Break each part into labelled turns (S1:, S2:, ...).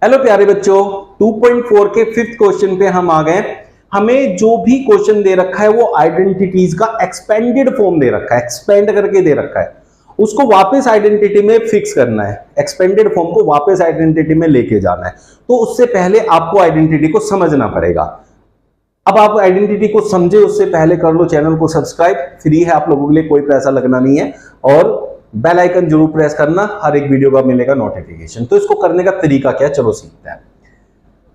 S1: Hello प्यारे बच्चों, 2.4 के फिफ्थ क्वेश्चन पे हम आ गए। हमें जो भी क्वेश्चन दे रखा है वो आइडेंटिटीज का एक्सपेंडेड फॉर्म दे रखा है, एक्सपेंड करके दे रखा है, उसको वापस आइडेंटिटी में फिक्स करना है, एक्सपेंडेड फॉर्म को वापस आइडेंटिटी में लेके जाना है। तो उससे पहले आपको आइडेंटिटी को समझना पड़ेगा। अब आप आइडेंटिटी को समझे उससे पहले कर लो चैनल को सब्सक्राइब, फ्री है आप लोगों के लिए, कोई पैसा लगना नहीं है, और बेल आइकन जरूर प्रेस करना, हर एक वीडियो का मिलेगा नोटिफिकेशन। तो इसको करने का तरीका क्या है, चलो सीखते हैं।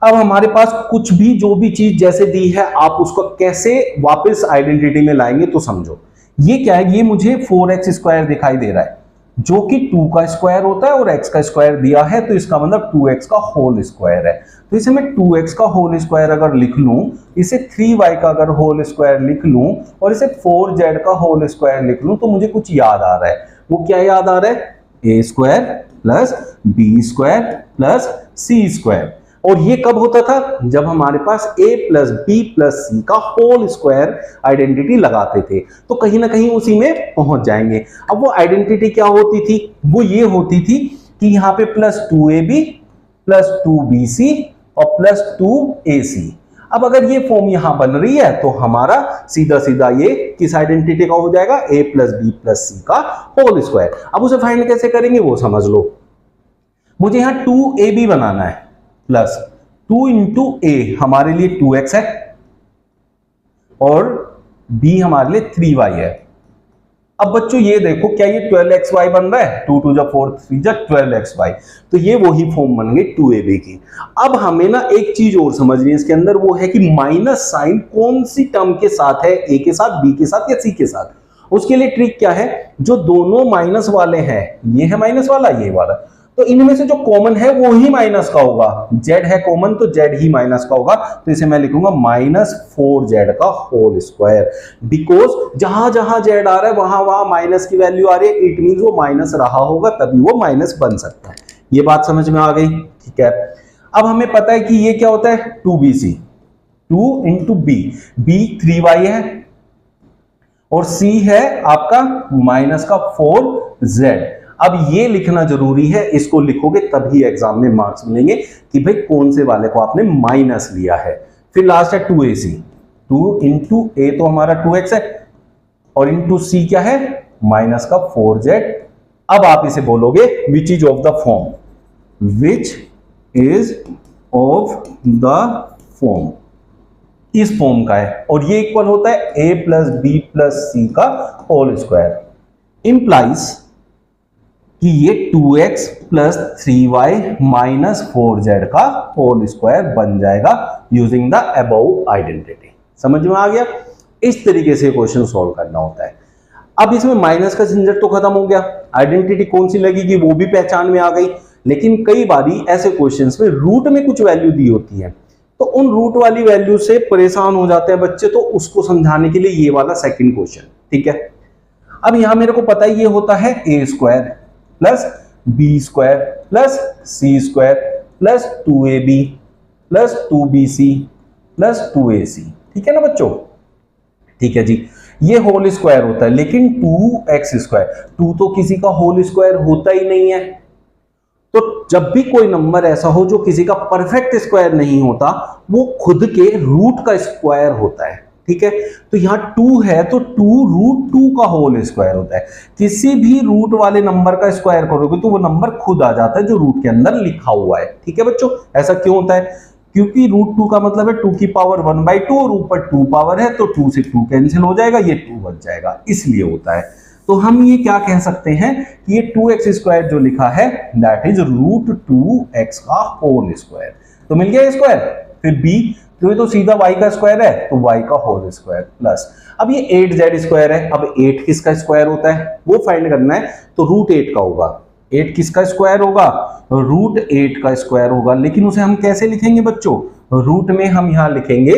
S1: अब हमारे पास कुछ भी जो भी चीज जैसे दी है आप उसको कैसे वापस आइडेंटिटी में लाएंगे तो समझो। ये क्या है, ये मुझे 4x² दिखाई दे रहा है जो कि 2 का स्क्वायर होता है और x का स्क्वायर दिया है, तो इसका मतलब 2x का होल स्क्वायर है। तो इसे मैं 2x का होल स्क्वायर अगर लिख लूं, इसे 3y का अगर होल स्क्वायर लिख लूं और इसे 4z का होल स्क्वायर लिख लूं, तो मुझे कुछ याद आ रहा है। वो क्या याद आ रहा है, a square plus b square plus c square. और ये कब होता था, जब हमारे पास a plus b plus c का होल स्क्वायर आइडेंटिटी लगाते थे, तो कहीं ना कहीं उसी में पहुंच जाएंगे। अब वो आइडेंटिटी क्या होती थी, वो ये होती थी कि यहाँ पे प्लस 2ab प्लस 2bc और प्लस 2ac। अब अगर ये फॉर्म यहां बन रही है तो हमारा सीधा सीधा ये किस आइडेंटिटी का हो जाएगा, a plus b plus c का होल स्क्वायर। अब उसे फाइंड कैसे करेंगे वो समझ लो। मुझे यहां 2ab बनाना है, प्लस 2 इंटू ए हमारे लिए 2x है और b हमारे लिए 3y है। अब बच्चों ये देखो, क्या ये 12xy बन रहा है, 2 2 4 3 12xy, तो ये वही फॉर्म बन गई 2ab की। अब हमें ना एक चीज और समझनी है इसके अंदर, वो है कि माइनस साइन कौन सी टर्म के साथ है, a के साथ, b के साथ या c के साथ। उसके लिए ट्रिक क्या है, जो दोनों माइनस वाले हैं, ये है माइनस वाला, ये वाला, तो इनमें से जो कॉमन है वो ही माइनस का होगा। z है कॉमन तो z ही माइनस का होगा, तो इसे मैं लिखूंगा -4z का होल स्क्वायर। बिकॉज जहां जहां z आ रहा है वहां वहां माइनस की वैल्यू आ रही है, इट मींस वो माइनस रहा होगा तभी वो माइनस बन सकता है। ये बात समझ में आ गई, ठीक है। अब हमें पता है कि ये क्या होता है, 2bc, 2 इंटू b 3y है और c है आपका माइनस का 4z। अब ये लिखना जरूरी है, इसको लिखोगे तभी एग्जाम में मार्क्स मिलेंगे कि भाई कौन से वाले को आपने माइनस लिया है। फिर लास्ट है 2ac, 2 इंटू ए तो हमारा 2x है और इंटू सी क्या है, माइनस का 4z। अब आप इसे बोलोगे विच is of the form, which is of the form, इस फॉर्म का है, और ये इक्वल होता है a plus b plus c का होल स्क्वायर। इंप्लाइज कि ये 2x plus 3y minus 4z का होल स्क्वायर बन जाएगा यूजिंग द अबव आइडेंटिटी। समझ में आ गया, इस तरीके से क्वेश्चन सॉल्व करना होता है। अब इसमें माइनस का झंझट तो खत्म हो गया, आइडेंटिटी कौन सी लगेगी वो भी पहचान में आ गई। लेकिन कई बारी ऐसे क्वेश्चंस में रूट में कुछ वैल्यू दी होती है, तो उन रूट वाली वैल्यू से परेशान हो जाते हैं बच्चे, तो उसको समझाने के लिए ये वाला सेकंड क्वेश्चन, ठीक है। अब यहां मेरे को पता है ये होता है a square plus b square plus c square plus 2ab plus 2bc plus 2ac, ठीक है ना बच्चों, ठीक है जी। ये होल स्क्वायर होता है, लेकिन 2x स्क्वायर, 2 तो किसी का होल स्क्वायर होता ही नहीं है। तो जब भी कोई नंबर ऐसा हो जो किसी का परफेक्ट स्क्वायर नहीं होता, वो खुद के रूट का स्क्वायर होता है, ठीक है। तो यहां 2 है तो 2√2 का होल स्क्वायर होता है। किसी भी रूट वाले नंबर का स्क्वायर करोगे तो वो नंबर खुद आ जाता है जो रूट के अंदर लिखा हुआ है, ठीक है बच्चों। ऐसा क्यों होता है, क्योंकि √2 का मतलब है 2 की पावर 1/2 और ऊपर 2 पावर है, तो 2 से 2 कैंसिल हो जाएगा, ये 2 बच जाएगा, इसलिए होता है। तो हम ये क्या कह सकते हैं कि ये 2x स्क्वायर जो लिखा है दैट इज √2x का होल स्क्वायर। तो मिल गया स्क्वायर। फिर b, तो ये तो सीधा y का स्क्वायर है, तो y का होल स्क्वायर प्लस, अब ये 8z स्क्वायर है। अब 8 किसका स्क्वायर होता है वो फाइंड करना है, तो √8 का होगा। 8 किसका स्क्वायर होगा, √8 का स्क्वायर होगा। लेकिन उसे हम कैसे लिखेंगे बच्चों, रूट में हम यहां लिखेंगे।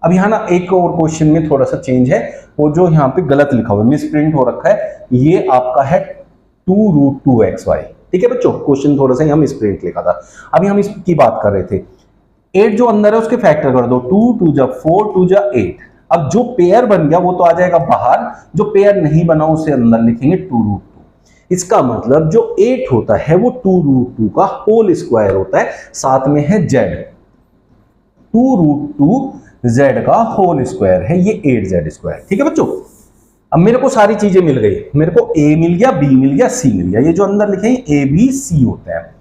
S1: अब यहां ना एक और क्वेश्चन में थोड़ा सा चेंज है, वो जो यहाँ पे गलत लिखा हुआ है, मिसप्रिंट हो रखा है, ये आपका है 2√2xy, ठीक है बच्चों। क्वेश्चन थोड़ा सा यहाँ मिसप्रिंट लिखा था। अभी हम इसकी बात कर रहे थे, 8 जो अंदर है उसके फैक्टर कर दो, 2 2 जा 4 2 जा 8। अब जो पेयर बन गया वो तो आ जाएगा बाहर, जो पेयर नहीं बना उसे अंदर लिखेंगे 2√2। इसका मतलब जो 8 होता है वो 2√2 का होल स्क्वायर होता है, साथ में है z, 2√2 z का होल स्क्वायर है, ये 8z स्क्वायर। ठीक है बच्चों, अब मेरे को सारी चीजें मिल गई, मेरे को a मिल गया, b मिल गया, c मिल गया, ये जो अंदर लिखे हैं a b c होता है।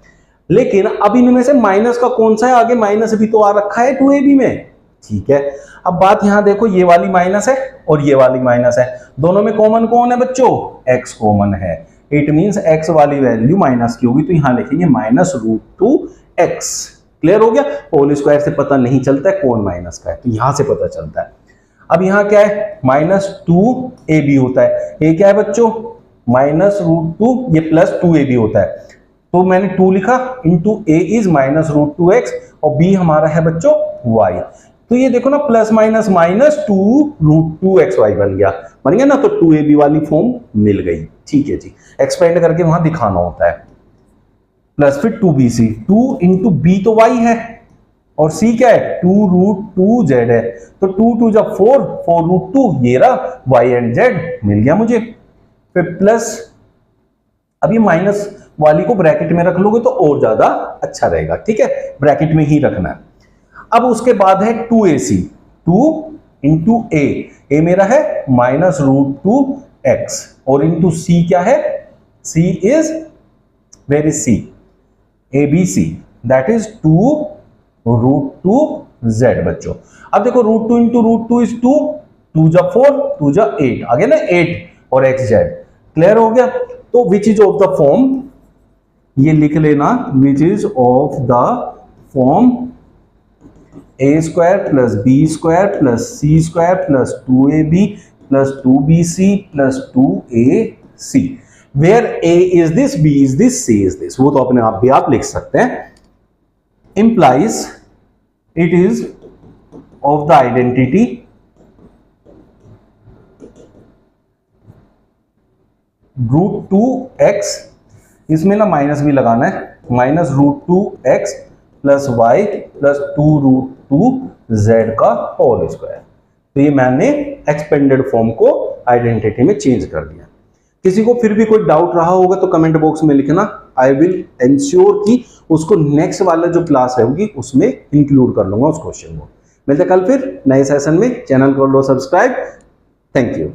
S1: लेकिन अब इनमें से माइनस का कौन सा है, आगे माइनस भी तो आ रखा है 2ab में। ठीक है, अब बात यहां देखो, ये वाली माइनस है और ये वाली माइनस है, दोनों में कॉमन कौन है बच्चों, x कॉमन है। इट मींस x वाली वैल्यू माइनस की होगी, तो यहां लिखेंगे -√2x। क्लियर हो गया, होल स्क्वायर से पता नहीं चलता है कौन माइनस का है, तो यहां से पता चलता है। अब यहां क्या है, -2ab होता है, ये क्या है बच्चों, -√2, ये +2ab होता है, तो मैंने 2 लिखा, इंटू a इज -√2x और b हमारा है बच्चों y। तो ये देखो ना, प्लस माइनस माइनस 2√2xy बन गया ना, तो 2ab वाली फॉर्म मिल गई। ठीक है जी, एक्सपेंड करके वहां दिखाना होता है। प्लस फिर 2bc, 2 इंटू b तो y है और c क्या है, 2√2z है, तो 2 जब 4, 4√2, ये रहा y एंड z मिल गया मुझे। फिर प्लस, अब ये माइनस वाली को ब्रैकेट में रख लोगे तो और ज्यादा अच्छा रहेगा। ठीक है, ब्रैकेट में ही रखना है। अब उसके बाद है 2ac, 2 इंटू a मेरा है -√2x और इंटू c क्या है, c is, where is c, abc, that is 2√2z बच्चों। अब देखो √2 इंटू √2 इज 2, 2 जा 4, 2 जा 8, आगे ना 8 और xz। क्लियर हो गया, तो which is of the form, ये लिख लेना, which is of the form a square plus b square plus c square plus 2ab plus 2bc plus 2ac, where a is this, b is this, c is this, वो तो अपने आप भी आप लिख सकते हैं। implies it is of the identity √2x, इसमें ना माइनस भी लगाना है, -√2x plus y plus 2√2z का होल स्क्वायर। तो ये मैंने एक्सपेंडेड फॉर्म को आइडेंटिटी में चेंज कर दिया। किसी को फिर भी कोई डाउट रहा होगा तो कमेंट बॉक्स में लिखना, आई विल एंश्योर कि उसको नेक्स्ट वाला जो क्लास होगी उसमें इंक्लूड कर लूंगा उस क्वेश्चन को। मिलते कल फिर नए सेशन में, चैनल को लो सब्सक्राइब। Thank you.